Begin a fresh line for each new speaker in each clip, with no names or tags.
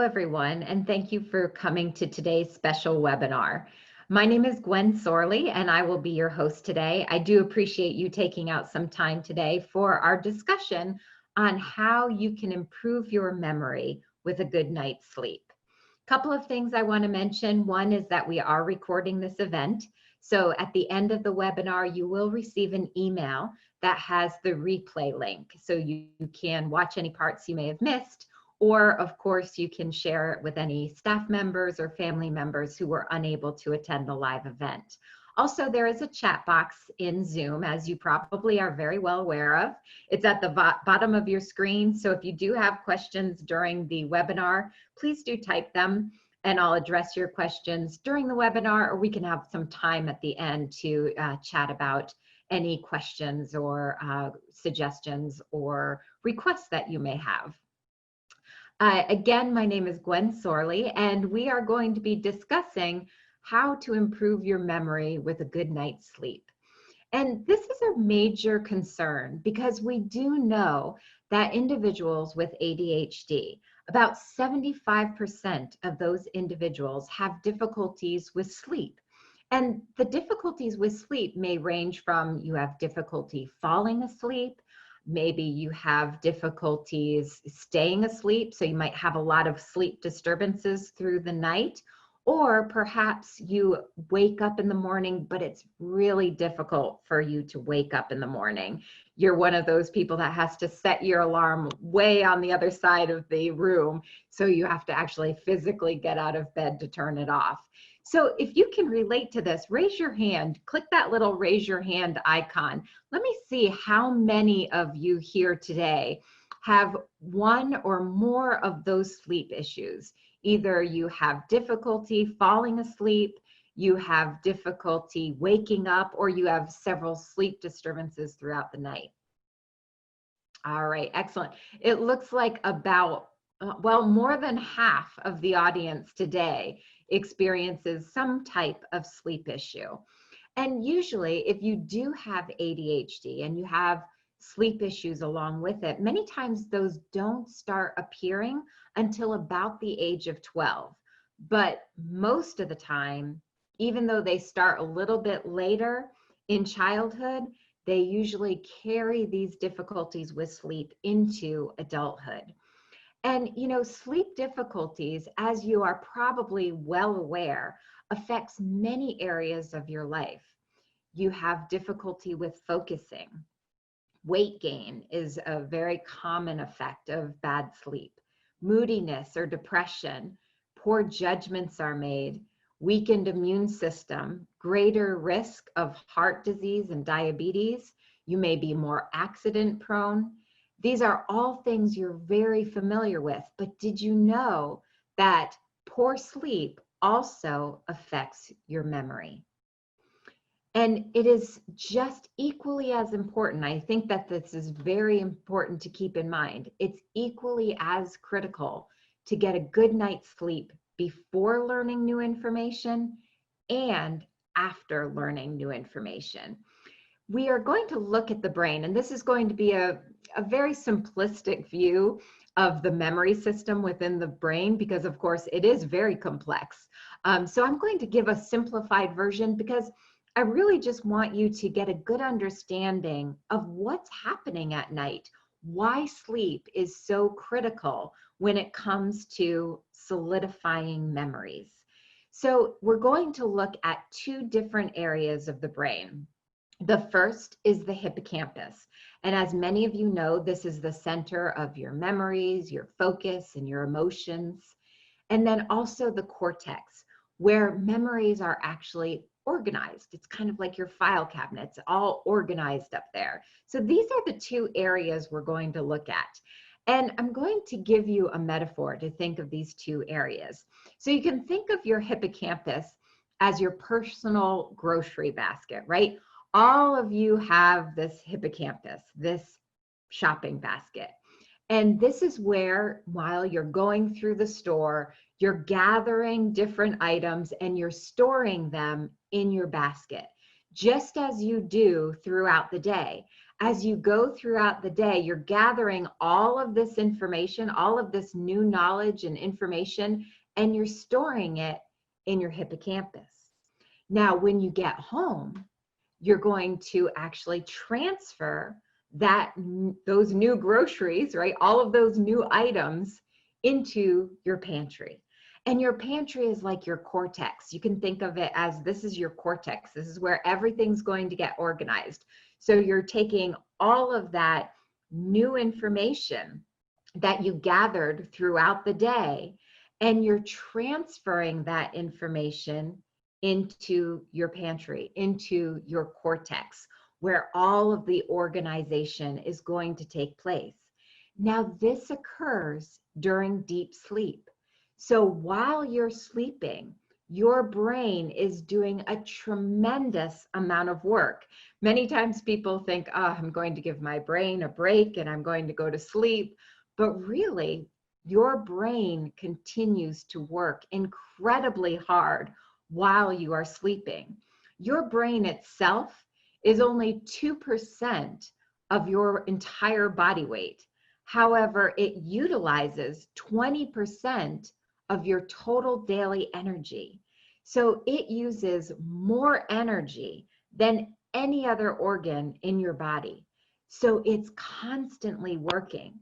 everyone, and thank you for coming to today's special webinar. My name is Gwen Sorley, and I will be your host today. I do appreciate you taking out some time today for our discussion on how you can improve your memory with a good night's sleep. A couple of things I want to mention. One is that we are recording this event. So at the end of the webinar, you will receive an email that has the replay link. So you can watch any parts you may have missed, or of course, you can share it with any staff members or family members who were unable to attend the live event. Also, there is a chat box in Zoom, as you probably are very well aware of. It's at the bottom of your screen. So if you do have questions during the webinar, please do type them and I'll address your questions during the webinar, or we can have some time at the end to chat about any questions or suggestions or requests that you may have. Again, my name is Gwen Sorley, and we are going to be discussing how to improve your memory with a good night's sleep. And this is a major concern because we do know that individuals with ADHD, about 75% of those individuals have difficulties with sleep. And the difficulties with sleep may range from you have difficulty falling asleep, maybe you have difficulties staying asleep, so you might have a lot of sleep disturbances through the night, or perhaps you wake up in the morning, but it's really difficult for you to wake up in the morning. You're one of those people that has to set your alarm way on the other side of the room, so you have to actually physically get out of bed to turn it off. So if you can relate to this, raise your hand, click that little raise your hand icon. Let me see how many of you here today have one or more of those sleep issues. Either you have difficulty falling asleep, you have difficulty waking up, or you have several sleep disturbances throughout the night. All right, excellent. It looks like about, well, more than half of the audience today experiences some type of sleep issue. And usually, if you do have ADHD and you have sleep issues along with it, many times those don't start appearing until about the age of 12. But most of the time, even though they start a little bit later in childhood, they usually carry these difficulties with sleep into adulthood. And, you know, sleep difficulties, as you are probably well aware, affects many areas of your life. You have difficulty with focusing. Weight gain is a very common effect of bad sleep. Moodiness or depression, poor judgments are made, weakened immune system, greater risk of heart disease and diabetes. You may be more accident prone. These are all things you're very familiar with, but did you know that poor sleep also affects your memory? And it is just equally as important. I think that this is very important to keep in mind. It's equally as critical to get a good night's sleep before learning new information and after learning new information. We are going to look at the brain, and this is going to be a very simplistic view of the memory system within the brain because, of course, it is very complex. So I'm going to give a simplified version because I really just want you to get a good understanding of what's happening at night, why sleep is so critical when it comes to solidifying memories. So we're going to look at two different areas of the brain. The first is the hippocampus. And as many of you know, this is the center of your memories, your focus, and your emotions. And then also the cortex, where memories are actually organized. It's kind of like your file cabinet. It's all organized up there. So these are the two areas we're going to look at. And I'm going to give you a metaphor to think of these two areas. So you can think of your hippocampus as your personal grocery basket, right? All of you have this hippocampus, this shopping basket. And this is where, while you're going through the store, you're gathering different items and you're storing them in your basket, just as you do throughout the day. As you go throughout the day, you're gathering all of this information, all of this new knowledge and information, and you're storing it in your hippocampus. Now, when you get home, you're going to actually transfer those new groceries, right? All of those new items into your pantry. And your pantry is like your cortex. You can think of it as this is your cortex. This is where everything's going to get organized. So you're taking all of that new information that you gathered throughout the day, and you're transferring that information into your pantry, into your cortex, where all of the organization is going to take place. Now, this occurs during deep sleep. So while you're sleeping, your brain is doing a tremendous amount of work. Many times people think, oh, I'm going to give my brain a break and I'm going to go to sleep. But really, your brain continues to work incredibly hard while you are sleeping. Your brain itself is only 2% of your entire body weight. However, it utilizes 20% of your total daily energy. So it uses more energy than any other organ in your body. So it's constantly working.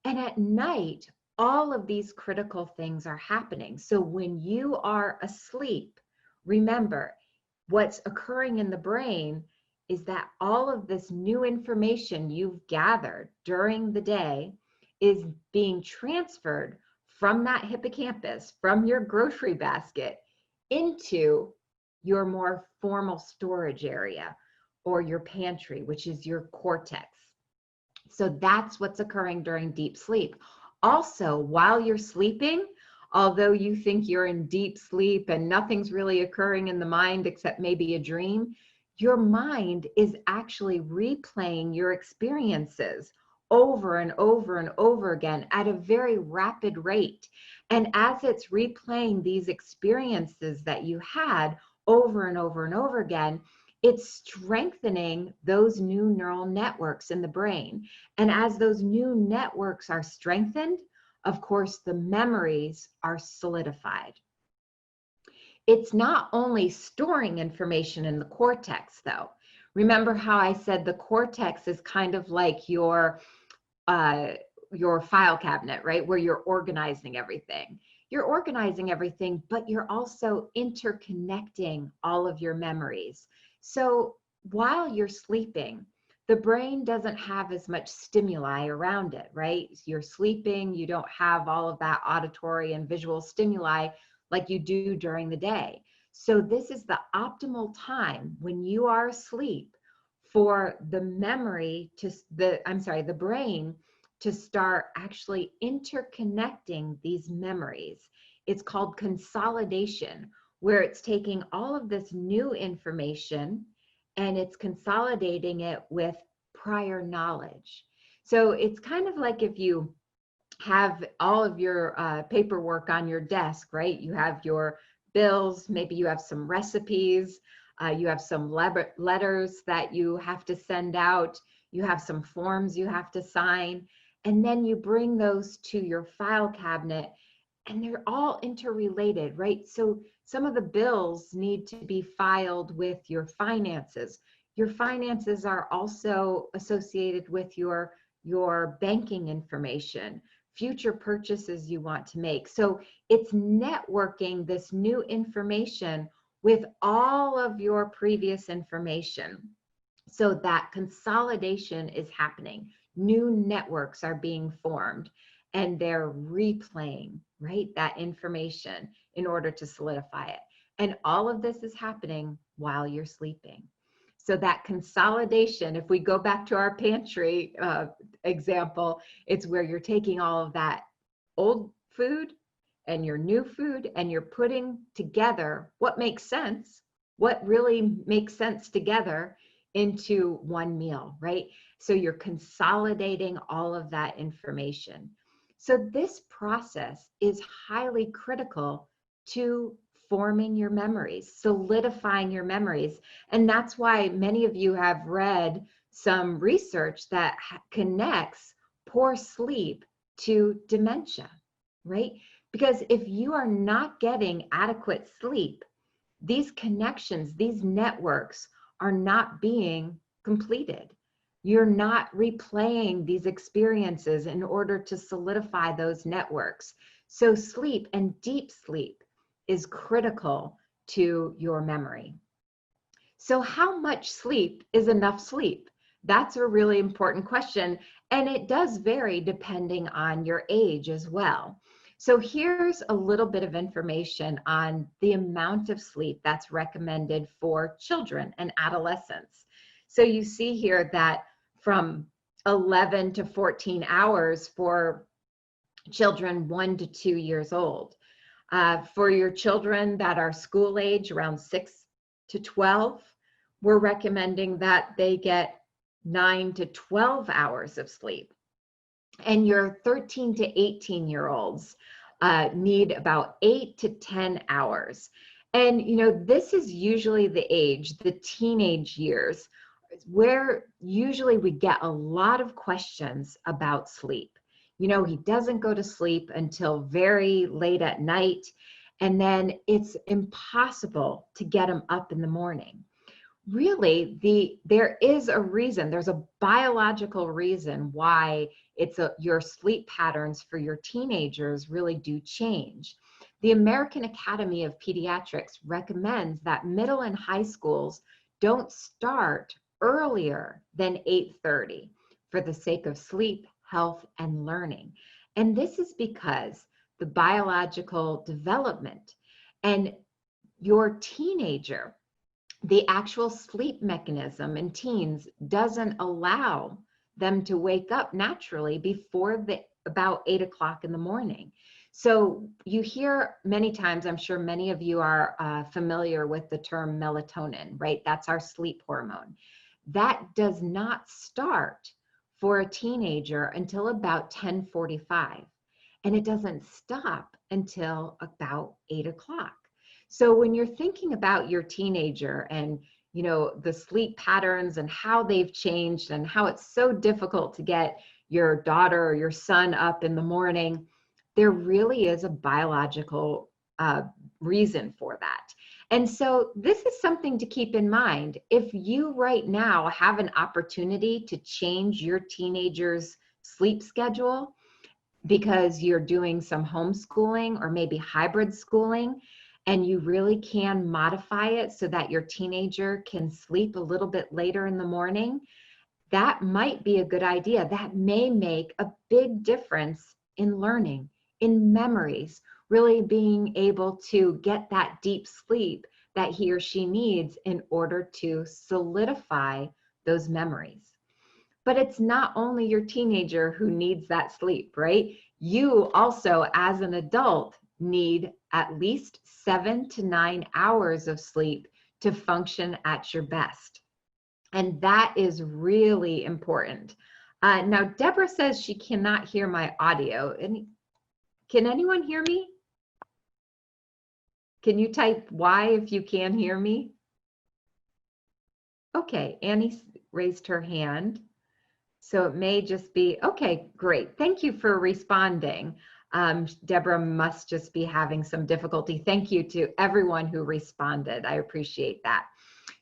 And at night, all of these critical things are happening. So when you are asleep, remember, what's occurring in the brain is that all of this new information you've gathered during the day is being transferred from that hippocampus, from your grocery basket, into your more formal storage area or your pantry, which is your cortex. So that's what's occurring during deep sleep. Also, while you're sleeping, although you think you're in deep sleep and nothing's really occurring in the mind except maybe a dream, your mind is actually replaying your experiences over and over and over again at a very rapid rate. And as it's replaying these experiences that you had over and over and over again, it's strengthening those new neural networks in the brain. And as those new networks are strengthened, of course, the memories are solidified. It's not only storing information in the cortex, though. Remember how I said the cortex is kind of like your file cabinet, right? Where you're organizing everything. You're organizing everything, but you're also interconnecting all of your memories. So while you're sleeping, the brain doesn't have as much stimuli around it, right? You're sleeping, you don't have all of that auditory and visual stimuli like you do during the day. So this is the optimal time when you are asleep for the brain to start actually interconnecting these memories. It's called consolidation, where it's taking all of this new information and it's consolidating it with prior knowledge. So it's kind of like if you have all of your paperwork on your desk, right? You have your bills, maybe you have some recipes, you have some letters that you have to send out, you have some forms you have to sign, and then you bring those to your file cabinet and they're all interrelated, right? So some of the bills need to be filed with your finances. Your finances are also associated with your banking information, future purchases you want to make. So it's networking this new information with all of your previous information. So that consolidation is happening. New networks are being formed and they're replaying, right, that information in order to solidify it. And all of this is happening while you're sleeping. So that consolidation, if we go back to our pantry example, it's where you're taking all of that old food and your new food and you're putting together what makes sense, what really makes sense together into one meal, right? So you're consolidating all of that information. So this process is highly critical to forming your memories, solidifying your memories. And that's why many of you have read some research that connects poor sleep to dementia, right? Because if you are not getting adequate sleep, these connections, these networks are not being completed. You're not replaying these experiences in order to solidify those networks. So sleep and deep sleep is critical to your memory. So how much sleep is enough sleep? That's a really important question, and it does vary depending on your age as well. So here's a little bit of information on the amount of sleep that's recommended for children and adolescents. So you see here that from 11 to 14 hours for children 1 to 2 years old. For your children that are school age, around 6 to 12, we're recommending that they get 9 to 12 hours of sleep. And your 13 to 18-year-olds need about 8 to 10 hours. And, you know, this is usually the age, the teenage years, where usually we get a lot of questions about sleep. You know, he doesn't go to sleep until very late at night, and then it's impossible to get him up in the morning. Really, there is a reason, there's a biological reason why your sleep patterns for your teenagers really do change. The American Academy of Pediatrics recommends that middle and high schools don't start earlier than 8:30 for the sake of sleep, health, and learning. And this is because the biological development and your teenager, the actual sleep mechanism in teens doesn't allow them to wake up naturally before about 8 o'clock in the morning. So you hear many times, I'm sure many of you are familiar with the term melatonin, right? That's our sleep hormone. That does not start for a teenager until about 10:45, and it doesn't stop until about 8 o'clock. So when you're thinking about your teenager and, you know, the sleep patterns and how they've changed and how it's so difficult to get your daughter or your son up in the morning, there really is a biological reason for that. And so this is something to keep in mind. If you right now have an opportunity to change your teenager's sleep schedule because you're doing some homeschooling or maybe hybrid schooling, and you really can modify it so that your teenager can sleep a little bit later in the morning, that might be a good idea. That may make a big difference in learning, in memories, really being able to get that deep sleep that he or she needs in order to solidify those memories. But it's not only your teenager who needs that sleep, right? You also, as an adult, need at least 7 to 9 hours of sleep to function at your best. And that is really important. Now, Deborah says she cannot hear my audio. Can anyone hear me? Can you type Y if you can hear me? Okay, Annie raised her hand. So it may just be, okay, great. Thank you for responding. Deborah must just be having some difficulty. Thank you to everyone who responded. I appreciate that.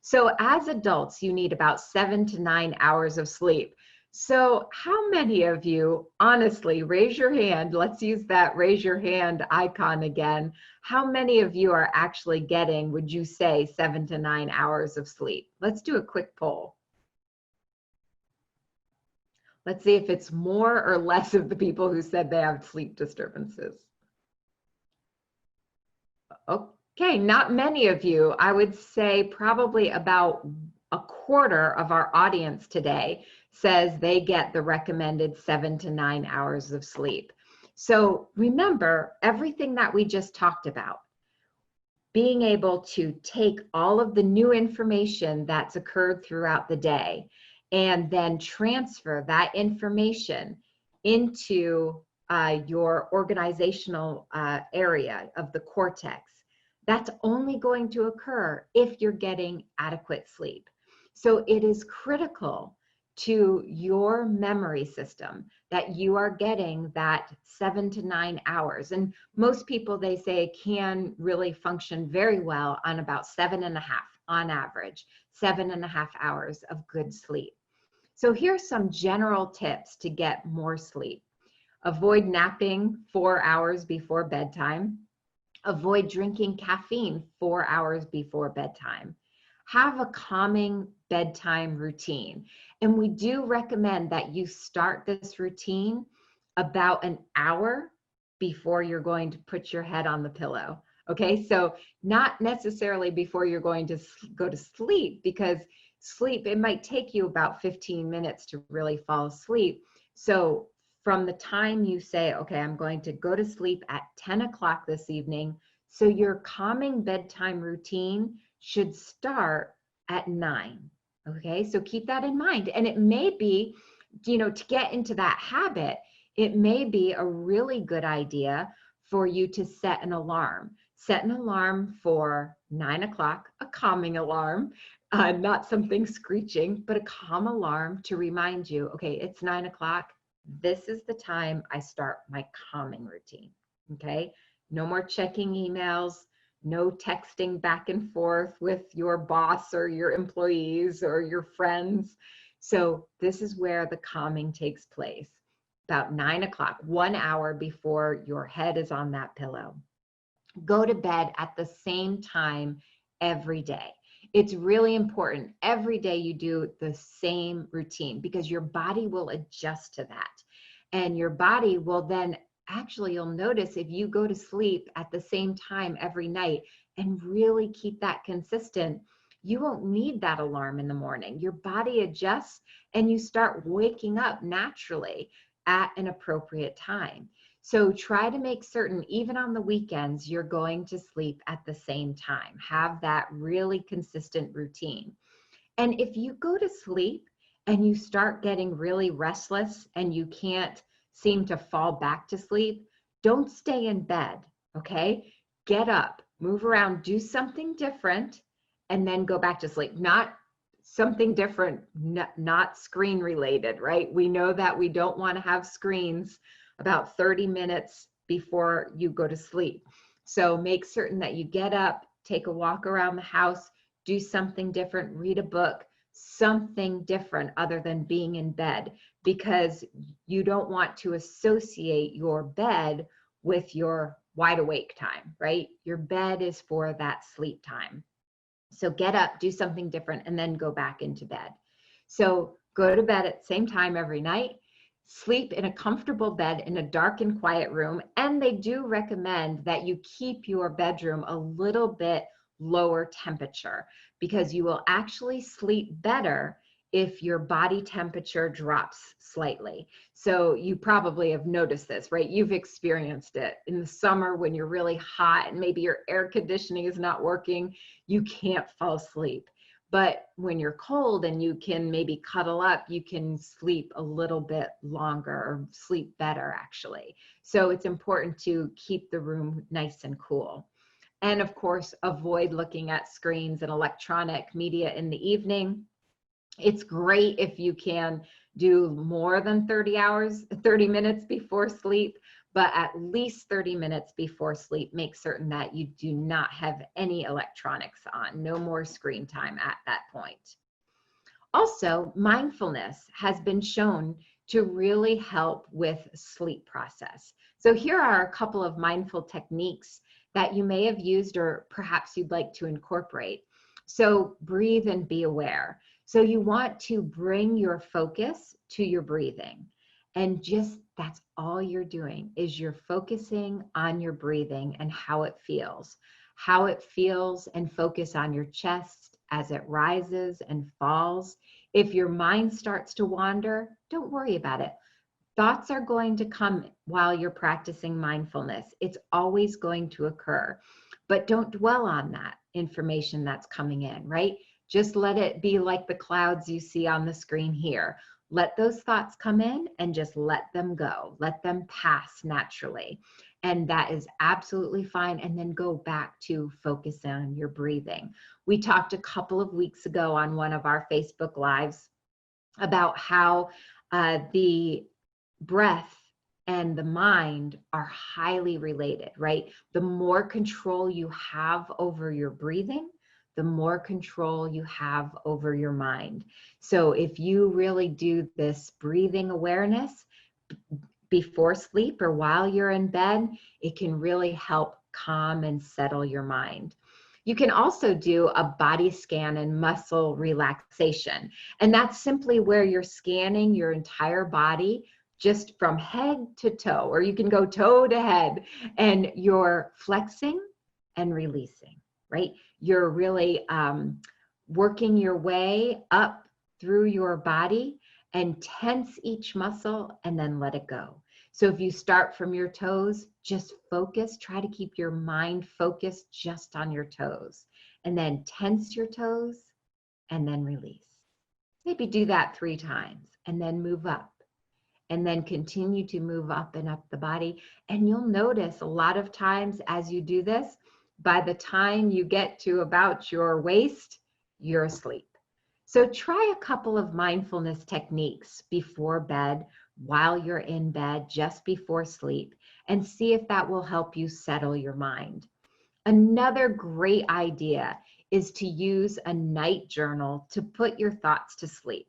So as adults, you need about 7 to 9 hours of sleep. So how many of you, honestly, raise your hand. Let's use that raise your hand icon again. How many of you are actually getting, would you say, 7 to 9 hours of sleep? Let's do a quick poll. Let's see if it's more or less of the people who said they have sleep disturbances. Okay, not many of you. I would say probably about a quarter of our audience today says they get the recommended 7 to 9 hours of sleep. So remember everything that we just talked about. Being able to take all of the new information that's occurred throughout the day and then transfer that information into your organizational area of the cortex. That's only going to occur if you're getting adequate sleep. So it is critical to your memory system that you are getting that 7 to 9 hours. And most people, they say, can really function very well on about 7.5 on average, 7.5 hours of good sleep. So here's some general tips to get more sleep. Avoid napping 4 hours before bedtime. Avoid drinking caffeine 4 hours before bedtime. Have a calming bedtime routine. And we do recommend that you start this routine about an hour before you're going to put your head on the pillow. Okay, so not necessarily before you're going to go to sleep, because sleep, it might take you about 15 minutes to really fall asleep. So from the time you say, okay, I'm going to go to sleep at 10 o'clock this evening, so your calming bedtime routine should start at 9. Okay, so keep that in mind. And it may be, to get into that habit, it may be a really good idea for you to set an alarm. Set an alarm for 9 o'clock, a calming alarm, not something screeching, but a calm alarm to remind you, okay, it's 9 o'clock. This is the time I start my calming routine. Okay, no more checking emails, no texting back and forth with your boss or your employees or your friends. So this is where the calming takes place. About 9 o'clock, 1 hour before your head is on that pillow. Go to bed at the same time every day. It's really important. Every day you do the same routine, because your body will adjust to that. And your body will then, actually, you'll notice if you go to sleep at the same time every night and really keep that consistent, you won't need that alarm in the morning. Your body adjusts and you start waking up naturally at an appropriate time. So try to make certain, even on the weekends, you're going to sleep at the same time. Have that really consistent routine. And if you go to sleep and you start getting really restless and you can't seem to fall back to sleep, don't stay in bed, okay? Get up, move around, do something different, and then go back to sleep. Not something different, not screen related, right? We know that we don't want to have screens about 30 minutes before you go to sleep. So make certain that you get up, take a walk around the house, do something different, read a book, something different other than being in bed, because you don't want to associate your bed with your wide awake time, right? Your bed is for that sleep time. So get up, do something different, and then go back into bed. So go to bed at the same time every night. Sleep in a comfortable bed in a dark and quiet room. And they do recommend that you keep your bedroom a little bit lower temperature, because you will actually sleep better if your body temperature drops slightly. So you probably have noticed this, right? You've experienced it in the summer when you're really hot and maybe your air conditioning is not working, you can't fall asleep. But when you're cold and you can maybe cuddle up, you can sleep a little bit longer, or sleep better actually. So it's important to keep the room nice and cool. And of course, avoid looking at screens and electronic media in the evening. It's great if you can do more than 30 minutes before sleep, but at least 30 minutes before sleep, make certain that you do not have any electronics on, no more screen time at that point. Also, mindfulness has been shown to really help with sleep process. So here are a couple of mindful techniques that you may have used or perhaps you'd like to incorporate. So breathe and be aware. So you want to bring your focus to your breathing, and just that's all you're doing, is you're focusing on your breathing and how it feels and focus on your chest as it rises and falls. If your mind starts to wander, don't worry about it. Thoughts are going to come while you're practicing mindfulness. It's always going to occur, but don't dwell on that information that's coming in, right? Just let it be like the clouds you see on the screen here. Let those thoughts come in and just let them go. Let them pass naturally. And that is absolutely fine. And then go back to focus on your breathing. We talked a couple of weeks ago on one of our Facebook Lives about how the breath and the mind are highly related, right? The more control you have over your breathing, the more control you have over your mind. So if you really do this breathing awareness before sleep or while you're in bed, it can really help calm and settle your mind. You can also do a body scan and muscle relaxation. And that's simply where you're scanning your entire body just from head to toe, or you can go toe to head, and you're flexing and releasing, right? You're really working your way up through your body and tense each muscle and then let it go. So if you start from your toes, just focus, try to keep your mind focused just on your toes, and then tense your toes and then release. Maybe do that 3 times and then move up, and then continue to move up and up the body. And you'll notice a lot of times as you do this, by the time you get to about your waist, you're asleep. So try a couple of mindfulness techniques before bed, while you're in bed, just before sleep, and see if that will help you settle your mind. Another great idea is to use a night journal to put your thoughts to sleep.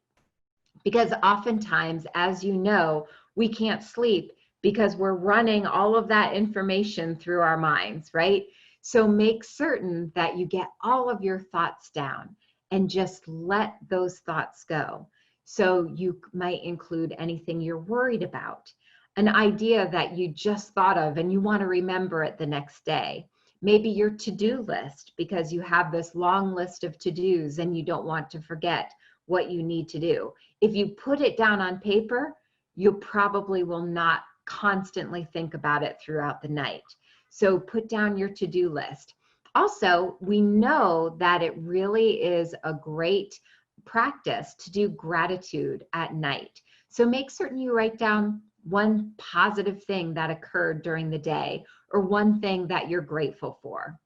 Because oftentimes, as you know, we can't sleep because we're running all of that information through our minds, right? So make certain that you get all of your thoughts down and just let those thoughts go. So you might include anything you're worried about, an idea that you just thought of and you want to remember it the next day. Maybe your to-do list, because you have this long list of to-dos and you don't want to forget what you need to do. If you put it down on paper, you probably will not constantly think about it throughout the night. So put down your to-do list. Also, we know that it really is a great practice to do gratitude at night. So make certain you write down one positive thing that occurred during the day, or one thing that you're grateful for.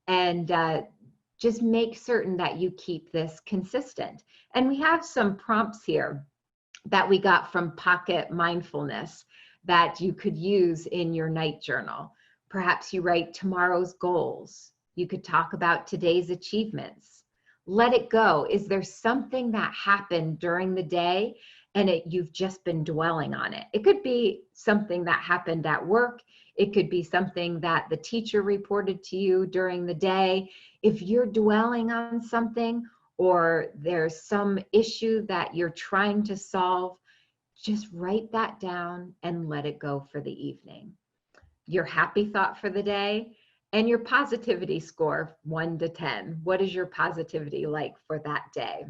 And just make certain that you keep this consistent. And we have some prompts here that we got from Pocket Mindfulness that you could use in your night journal. Perhaps you write tomorrow's goals. You could talk about today's achievements. Let it go. Is there something that happened during the day and you've just been dwelling on it? It could be something that happened at work. It could be something that the teacher reported to you during the day. If you're dwelling on something, or there's some issue that you're trying to solve, just write that down and let it go for the evening. Your happy thought for the day and your positivity score, 1 to 10. What is your positivity like for that day?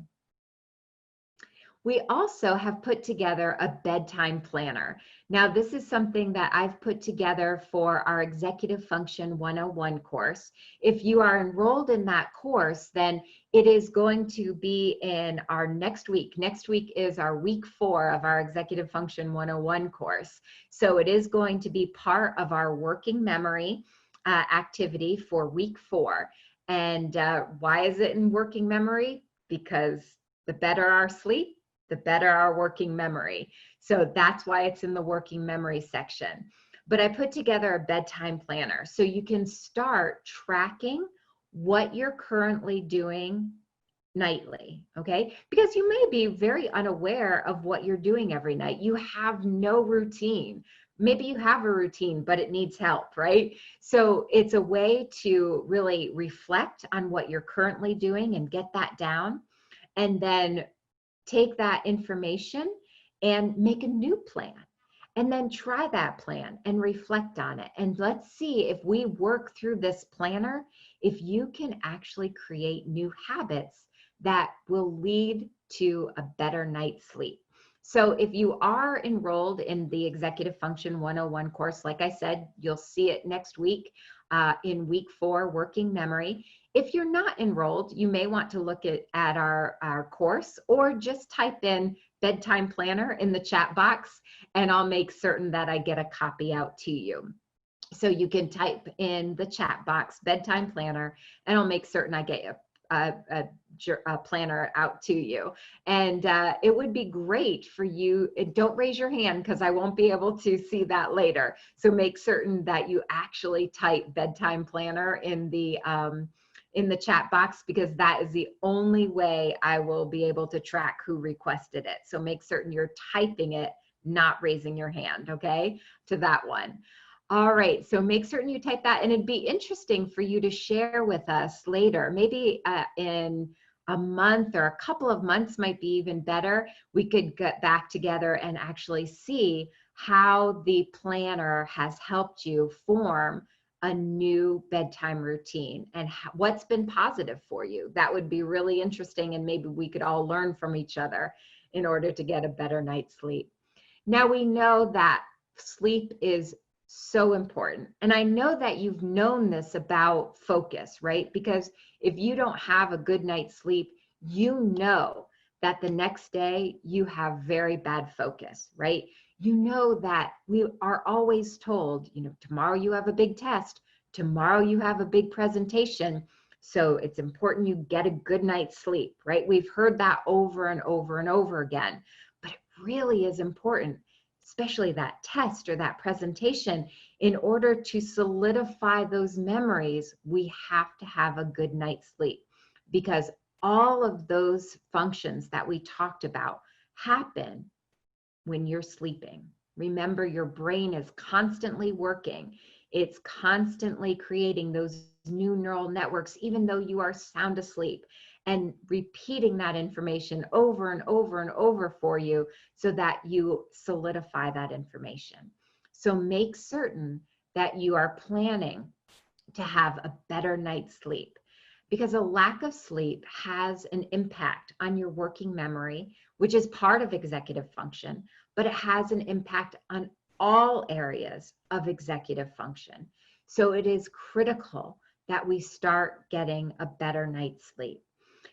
We also have put together a bedtime planner. Now, this is something that I've put together for our Executive Function 101 course. If you are enrolled in that course, then it is going to be in our next week. Next week is our week 4 of our Executive Function 101 course. So it is going to be part of our working memory activity for week 4. And why is it in working memory? Because the better our sleep, the better our working memory. So that's why it's in the working memory section. But I put together a bedtime planner so you can start tracking what you're currently doing nightly, okay? Because you may be very unaware of what you're doing every night. You have no routine. Maybe you have a routine, but it needs help, right? So it's a way to really reflect on what you're currently doing and get that down, and then take that information and make a new plan, and then try that plan and reflect on it. And let's see if we work through this planner, if you can actually create new habits that will lead to a better night's sleep. So if you are enrolled in the Executive Function 101 course, like I said, you'll see it next week in week 4, working memory. If you're not enrolled, you may want to look at our course, or just type in bedtime planner in the chat box, and I'll make certain that I get a copy out to you. So you can type in the chat box, bedtime planner, and I'll make certain I get a planner out to you. And it would be great for you. Don't raise your hand because I won't be able to see that later. So make certain that you actually type Bedtime Planner in the chat box, because that is the only way I will be able to track who requested it. So make certain you're typing it, not raising your hand, okay, to that one. All right, so make certain you type that, and it'd be interesting for you to share with us later, maybe in a month or a couple of months might be even better. We could get back together and actually see how the planner has helped you form a new bedtime routine and what's been positive for you. That would be really interesting, and maybe we could all learn from each other in order to get a better night's sleep. Now we know that sleep is so important. And I know that you've known this about focus, right? Because if you don't have a good night's sleep, you know that the next day you have very bad focus, right? You know that we are always told, tomorrow you have a big test, tomorrow you have a big presentation. So it's important you get a good night's sleep, right? We've heard that over and over and over again, but it really is important, especially that test or that presentation. In order to solidify those memories, we have to have a good night's sleep, because all of those functions that we talked about happen when you're sleeping. Remember, your brain is constantly working. It's constantly creating those new neural networks, even though you are sound asleep, and repeating that information over and over and over for you so that you solidify that information. So make certain that you are planning to have a better night's sleep, because a lack of sleep has an impact on your working memory, which is part of executive function, but it has an impact on all areas of executive function. So it is critical that we start getting a better night's sleep.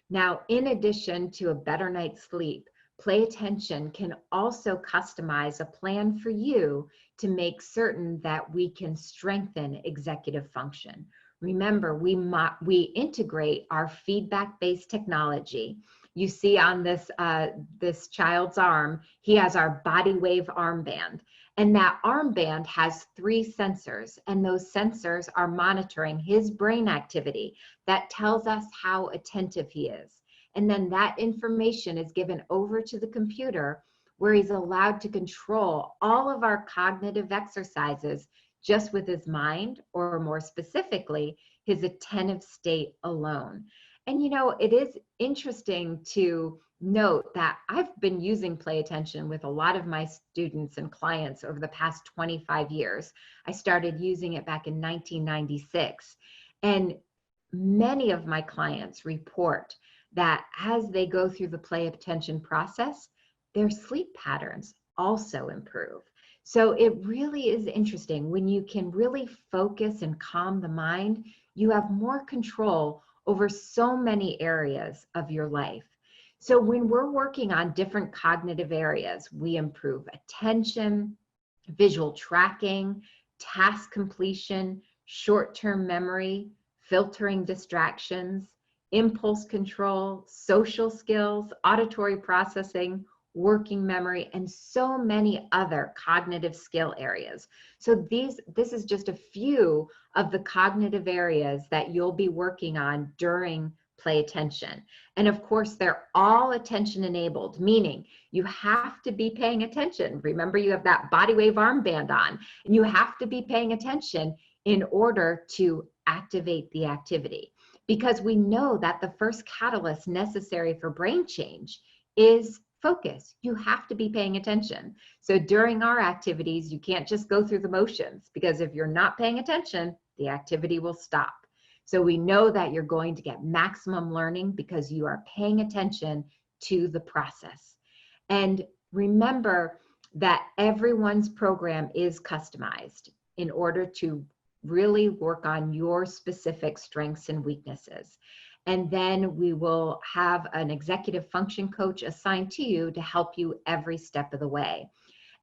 Now, in addition to a better night's sleep, Play Attention can also customize a plan for you to make certain that we can strengthen executive function. Remember, we integrate our feedback-based technology. You see on this child's arm, he has our body wave armband. And that armband has 3 sensors, and those sensors are monitoring his brain activity. That tells us how attentive he is. And then that information is given over to the computer, where he's allowed to control all of our cognitive exercises just with his mind, or more specifically, his attentive state alone. And it is interesting to note that I've been using Play Attention with a lot of my students and clients over the past 25 years. I started using it back in 1996. And many of my clients report that as they go through the Play Attention process, their sleep patterns also improve. So it really is interesting. When you can really focus and calm the mind, you have more control over so many areas of your life. So when we're working on different cognitive areas, we improve attention, visual tracking, task completion, short-term memory, filtering distractions, impulse control, social skills, auditory processing, working memory, and so many other cognitive skill areas. So this is just a few of the cognitive areas that you'll be working on during Play Attention. And of course, they're all attention enabled, meaning you have to be paying attention. Remember, you have that body wave armband on, and you have to be paying attention in order to activate the activity. Because we know that the first catalyst necessary for brain change is focus. You have to be paying attention. So during our activities, you can't just go through the motions, because if you're not paying attention, the activity will stop. So we know that you're going to get maximum learning because you are paying attention to the process. And remember that everyone's program is customized in order to really work on your specific strengths and weaknesses. And then we will have an executive function coach assigned to you to help you every step of the way.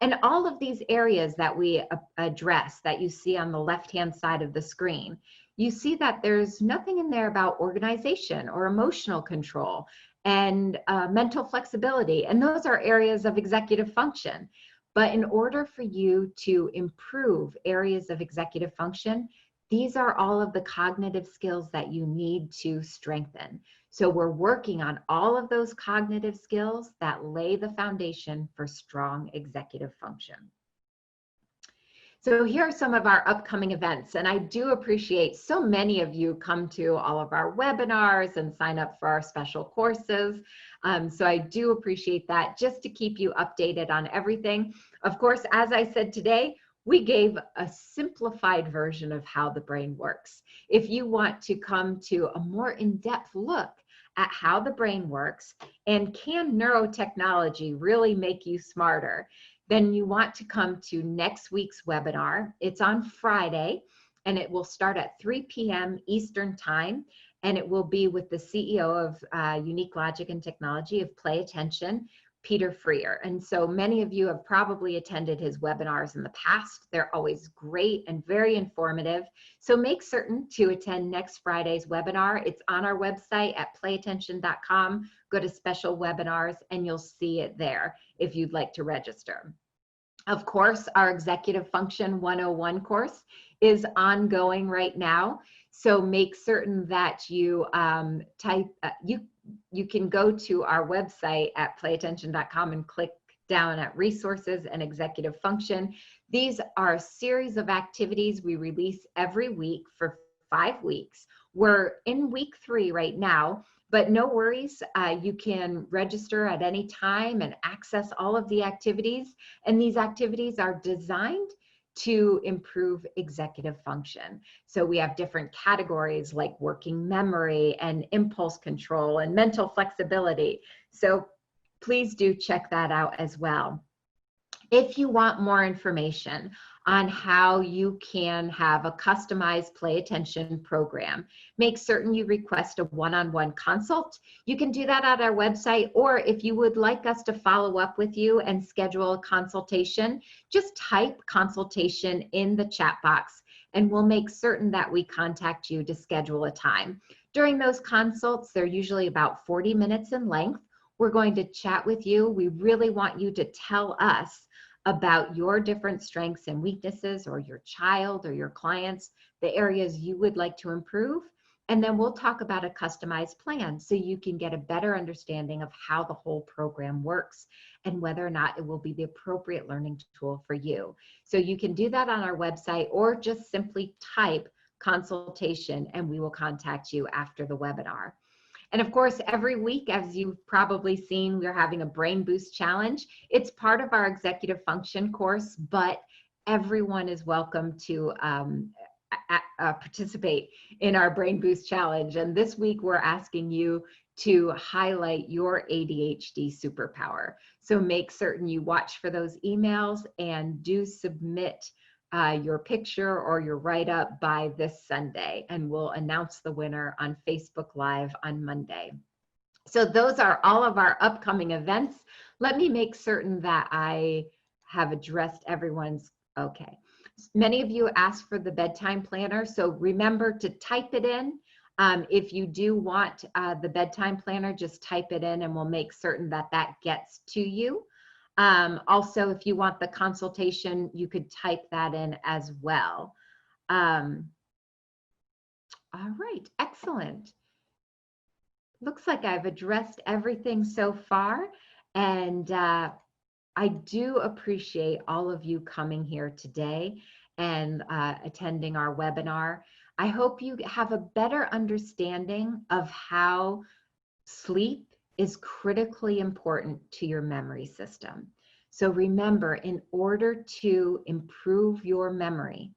And all of these areas that we address that you see on the left-hand side of the screen, you see that there's nothing in there about organization or emotional control and mental flexibility. And those are areas of executive function. But in order for you to improve areas of executive function, these are all of the cognitive skills that you need to strengthen. So we're working on all of those cognitive skills that lay the foundation for strong executive function. So here are some of our upcoming events, and I do appreciate so many of you come to all of our webinars and sign up for our special courses. So I do appreciate that, just to keep you updated on everything. Of course, as I said today, we gave a simplified version of how the brain works. If you want to come to a more in-depth look at how the brain works and can neurotechnology really make you smarter, then you want to come to next week's webinar. It's on Friday, and it will start at 3 p.m. Eastern Time, and it will be with the CEO of Unique Logic and Technology of Play Attention, Peter Freer. And so many of you have probably attended his webinars in the past. They're always great and very informative. So make certain to attend next Friday's webinar. It's on our website at playattention.com. Go to special webinars and you'll see it there if you'd like to register. Of course, our Executive Function 101 course is ongoing right now. So make certain that you you can go to our website at playattention.com and click down at resources and executive function. These are a series of activities we release every week for 5 weeks. We're in week 3 right now, but no worries. You can register at any time and access all of the activities. And these activities are designed to improve executive function. So we have different categories like working memory and impulse control and mental flexibility. So please do check that out as well. If you want more information on how you can have a customized Play Attention program, make certain you request a one-on-one consult. You can do that at our website, or if you would like us to follow up with you and schedule a consultation, just type consultation in the chat box and we'll make certain that we contact you to schedule a time. During those consults, they're usually about 40 minutes in length. We're going to chat with you. We really want you to tell us about your different strengths and weaknesses, or your child or your clients, the areas you would like to improve. And then we'll talk about a customized plan so you can get a better understanding of how the whole program works and whether or not it will be the appropriate learning tool for you. So you can do that on our website, or just simply type consultation and we will contact you after the webinar. And of course, every week, as you've probably seen, we're having a Brain Boost Challenge. It's part of our executive function course, but everyone is welcome to participate in our Brain Boost Challenge. And this week, we're asking you to highlight your ADHD superpower. So make certain you watch for those emails and do submit your picture or your write-up by this Sunday, and we'll announce the winner on Facebook Live on Monday. So those are all of our upcoming events. Let me make certain that I have addressed everyone's, okay. Many of you asked for the bedtime planner, so remember to type it in. If you do want the bedtime planner, just type it in and we'll make certain that that gets to you. Also, if you want the consultation, you could type that in as well. All right, excellent. Looks like I've addressed everything so far, and I do appreciate all of you coming here today and attending our webinar. I hope you have a better understanding of how sleep is critically important to your memory system. So remember, in order to improve your memory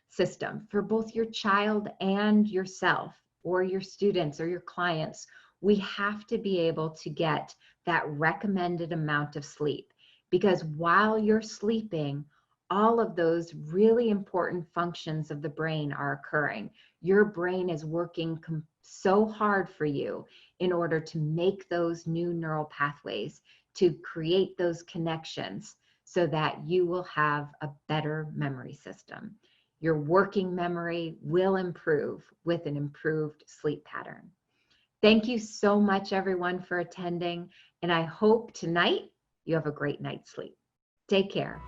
system for both your child and yourself, or your students or your clients, we have to be able to get that recommended amount of sleep. Because while you're sleeping, all of those really important functions of the brain are occurring. Your brain is working so hard for you in order to make those new neural pathways, to create those connections so that you will have a better memory system. Your working memory will improve with an improved sleep pattern. Thank you so much, everyone, for attending. And I hope tonight you have a great night's sleep. Take care.